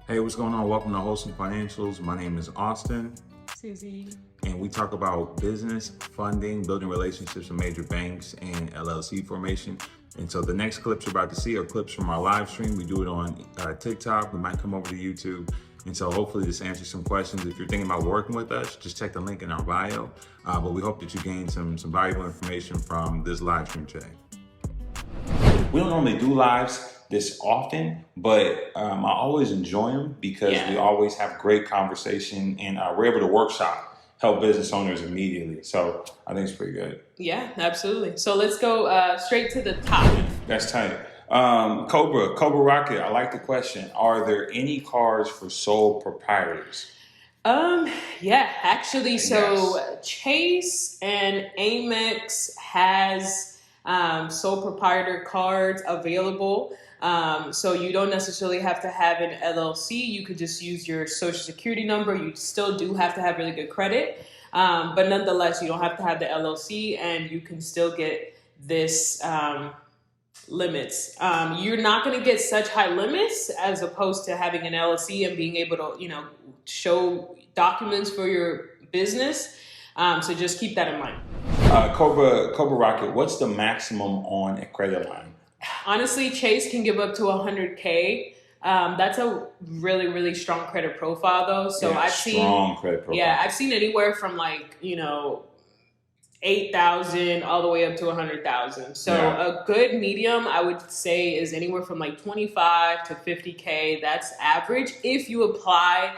Hey, what's going on? Welcome to Wholesome Financials. My name is Austin, Susie. and we talk about business, funding, building relationships with major banks, and LLC formation. And so the next clips you're about to see are clips from our live stream. We do it on TikTok. We might come over to YouTube. And so hopefully this answers some questions. If you're thinking about working with us, just check the link in our bio. But we hope that you gain some valuable information from this live stream today. We don't normally do lives this often, but I always enjoy them because we always have great conversation, and we're able to workshop, help business owners immediately. So I think it's pretty good. Yeah, absolutely. So let's go straight to the top. That's tight. Cobra Rocket, I like the question. Are there any cards for sole proprietors? Yeah, actually, so Chase and Amex has sole proprietor cards available. So you don't necessarily have to have an LLC. You could just use your social security number. You still do have to have really good credit. But nonetheless, you don't have to have the LLC, and you can still get this limits. You're not going to get such high limits as opposed to having an LLC and being able to, show documents for your business. So just keep that in mind. Cobra Rocket, what's the maximum on a credit line? Honestly, Chase can give up to $100K. That's a really, really strong credit profile, though. So I've seen credit profile. Yeah, I've seen anywhere from 8,000 all the way up to 100,000. So a good medium, I would say, is anywhere from 25 to 50K. That's average if you apply,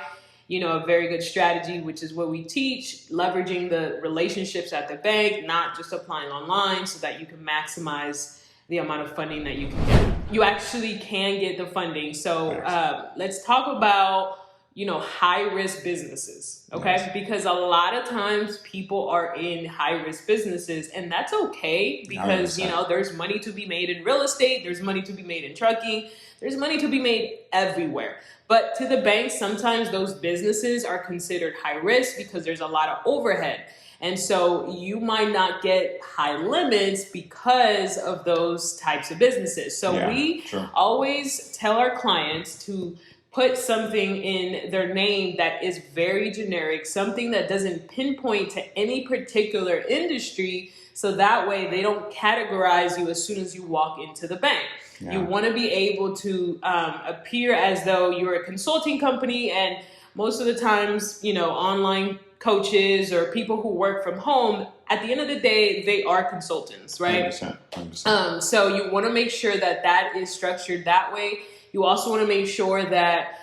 a very good strategy, which is what we teach, leveraging the relationships at the bank, not just applying online, so that you can maximize the amount of funding that you can get. You actually can get the funding. So let's talk about, high-risk businesses, okay? Yes. Because a lot of times people are in high-risk businesses, and that's okay because, there's money to be made in real estate, there's money to be made in trucking, there's money to be made everywhere. But to the bank, sometimes those businesses are considered high risk because there's a lot of overhead. And so you might not get high limits because of those types of businesses. So we always tell our clients to put something in their name that is very generic, something that doesn't pinpoint to any particular industry, so that way they don't categorize you as soon as you walk into the bank. Yeah. You want to be able to appear as though you're a consulting company, and most of the times, online coaches or people who work from home, at the end of the day, they are consultants, right? 100%. So you want to make sure that that is structured that way. You also want to make sure that,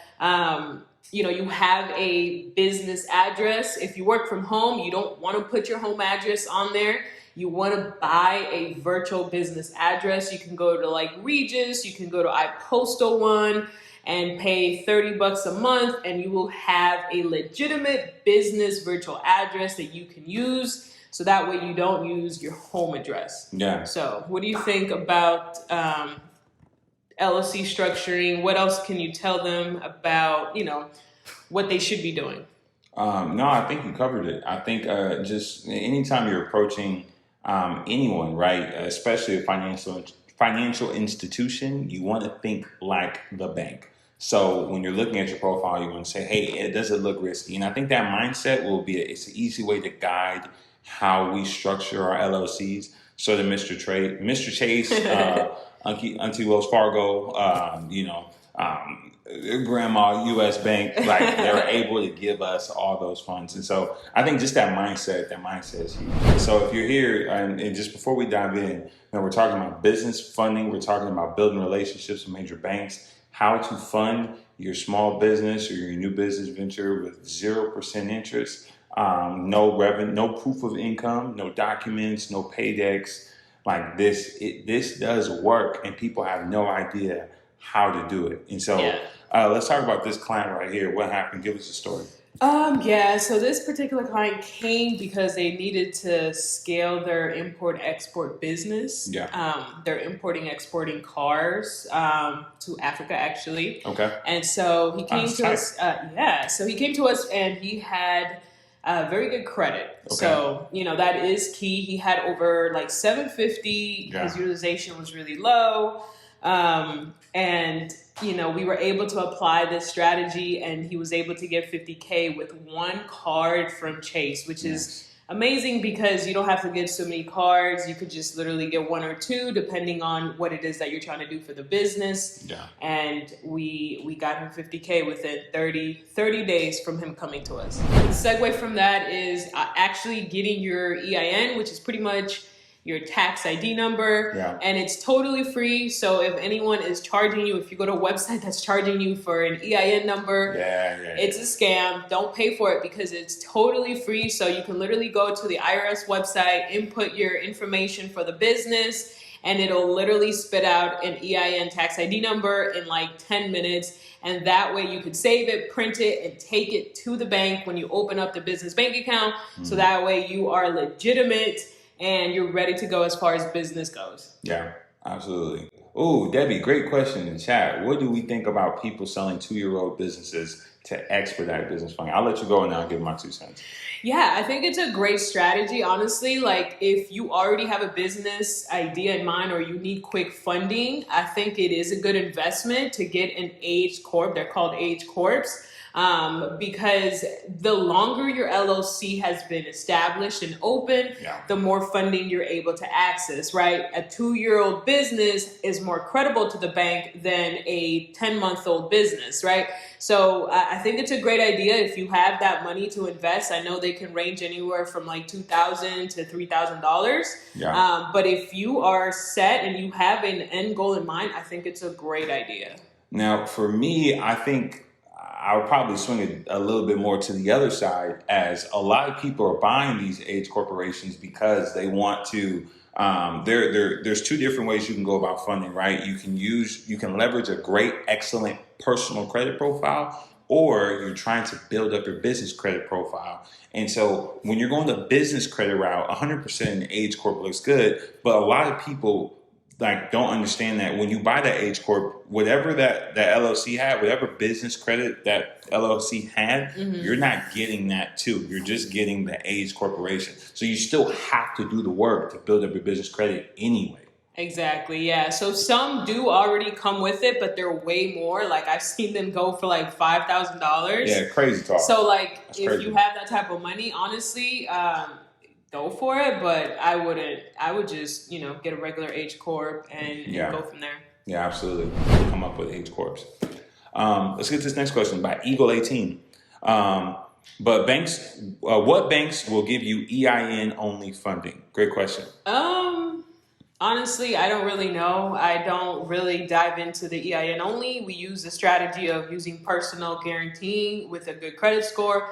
you have a business address. If you work from home, you don't want to put your home address on there. You want to buy a virtual business address. You can go to Regis, you can go to iPostal One and pay $30 a month, and you will have a legitimate business virtual address that you can use. So that way you don't use your home address. Yeah. So what do you think about LLC structuring? What else can you tell them about, what they should be doing? No, I think you covered it. I think just anytime you're approaching anyone, right, especially a financial institution, you want to think like the bank. So when you're looking at your profile, you want to say, hey, does it look risky? And I think that mindset it's an easy way to guide how we structure our LLCs. So that Mr. Chase, Auntie Wells Fargo, Grandma U.S. Bank, they're able to give us all those funds. And so I think just that mindset is huge. So if you're here, and just before we dive in, we're talking about business funding, we're talking about building relationships with major banks, how to fund your small business or your new business venture with 0% interest, no revenue, no proof of income, no documents, no pay decks. This does work, and people have no idea how to do it. And so let's talk about this client right here. What happened? Give us a story. So this particular client came because they needed to scale their import-export business. Yeah. They're exporting cars to Africa, actually. Okay. And so he came to us. So he came to us, and he had very good credit. Okay. So, that is key. He had over 750. Yeah. His utilization was really low. And we were able to apply this strategy, and he was able to get 50K with one card from Chase, which is amazing because you don't have to get so many cards. You could just literally get one or two depending on what it is that you're trying to do for the business. Yeah. And we got him 50K within 30 days from him coming to us. The segue from that is actually getting your EIN, which is pretty much your tax ID number, and it's totally free. So if anyone is charging you, if you go to a website that's charging you for an EIN number, it's a scam. Don't pay for it because it's totally free. So you can literally go to the IRS website, input your information for the business, and it'll literally spit out an EIN tax ID number in like 10 minutes. And that way you could save it, print it, and take it to the bank when you open up the business bank account. So that way you are legitimate and you're ready to go as far as business goes. Yeah, absolutely. Oh, Debbie, great question in the chat. What do we think about people selling 2-year-old businesses to expedite business funding? I'll let you go and I'll give my 2 cents. Yeah, I think it's a great strategy, honestly. Like, if you already have a business idea in mind or you need quick funding, I think it is a good investment to get an aged corp. They're called aged corps. Because the longer your LLC has been established and open, the more funding you're able to access, right? A 2-year-old business is more credible to the bank than a 10-month-old business, right? So I think it's a great idea if you have that money to invest. I know they can range anywhere from like $2,000 to $3,000. But if you are set and you have an end goal in mind, I think it's a great idea. Now, for me, I think I would probably swing it a little bit more to the other side, as a lot of people are buying these age corporations because they want to. There's 2 different ways you can go about funding, right? You can leverage a great, excellent personal credit profile, or you're trying to build up your business credit profile. And so when you're going the business credit route, 100% an age corp looks good, but a lot of people don't understand that when you buy that H Corp, whatever that LLC had, whatever business credit that LLC had, you're not getting that too. You're just getting the H corporation. So you still have to do the work to build up your business credit anyway. Exactly, yeah. So some do already come with it, but they're way more. Like, I've seen them go for like $5,000. Yeah, crazy talk. So like, That's if crazy. you have that type of money, honestly, go for it, but I wouldn't. I would just, get a regular H Corp and go from there. Yeah, absolutely. Come up with H Corps. Let's get to this next question by Eagle 18. But banks, what banks will give you EIN-only funding? Great question. Honestly, I don't really know. I don't really dive into the EIN-only. We use the strategy of using personal guaranteeing with a good credit score.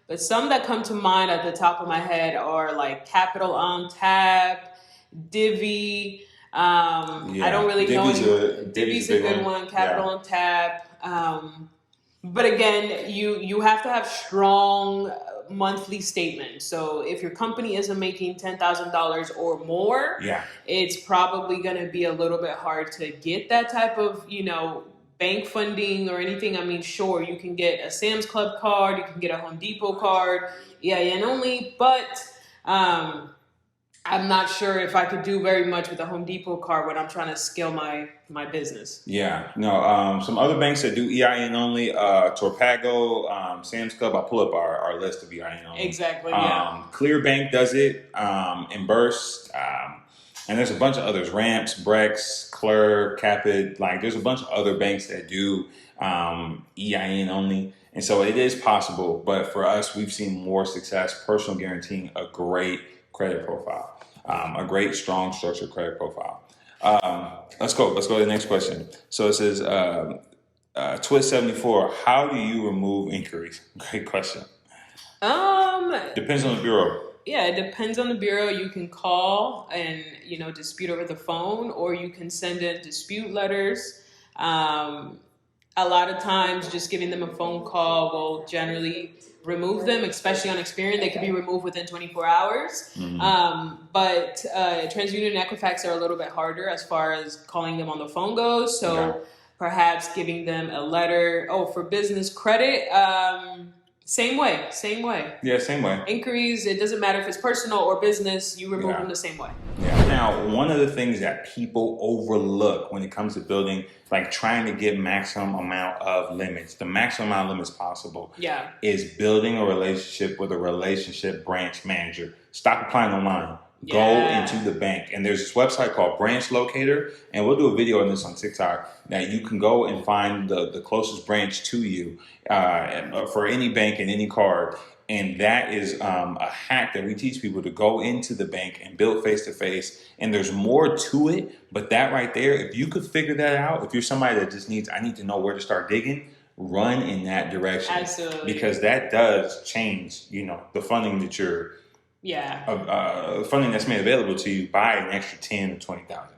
But some that come to mind at the top of my head are like Capital on Tap, Divvy. I don't really know. Divvy's a good one. Capital on Tap. But again, you have to have strong monthly statements. So if your company isn't making $10,000 or more, it's probably going to be a little bit hard to get that type of, bank funding or anything. I mean, sure, you can get a Sam's Club card, you can get a Home Depot card, EIN only, but I'm not sure if I could do very much with a Home Depot card when I'm trying to scale my business. Yeah, no, some other banks that do EIN only, Torpago, Sam's Club. I'll pull up our list of EIN only. Exactly, Clearbank does it, and Burst, and there's a bunch of others, Ramps, Brex, Clear, Capit, there's a bunch of other banks that do EIN only. And so it is possible, but for us, we've seen more success personal guaranteeing a great credit profile, a great, strong, structured credit profile. Let's go to the next question. So it says, Twist74, how do you remove inquiries? Great question. Depends on the bureau. Yeah, it depends on the bureau. You can call and, dispute over the phone, or you can send in dispute letters. A lot of times just giving them a phone call will generally remove them, especially on Experian. They can be removed within 24 hours. But TransUnion and Equifax are a little bit harder as far as calling them on the phone goes. So perhaps giving them a letter. Oh, for business credit, Same way. Yeah, same way. Inquiries, it doesn't matter if it's personal or business, you remove them the same way. Yeah. Now, one of the things that people overlook when it comes to building, like trying to get maximum amount of limits, the maximum amount of limits possible, is building a relationship with a relationship branch manager. Stop applying online. Go into the bank. And there's this website called Branch Locator, and we'll do a video on this on TikTok, that you can go and find the closest branch to you for any bank and any card. And that is a hack that we teach people to go into the bank and build face-to-face. And there's more to it, but that right there, if you could figure that out, if you're somebody that just I need to know where to start digging, run in that direction. Absolutely. Because that does change, the funding that you're funding that's made available to you by an extra 10 to 20,000.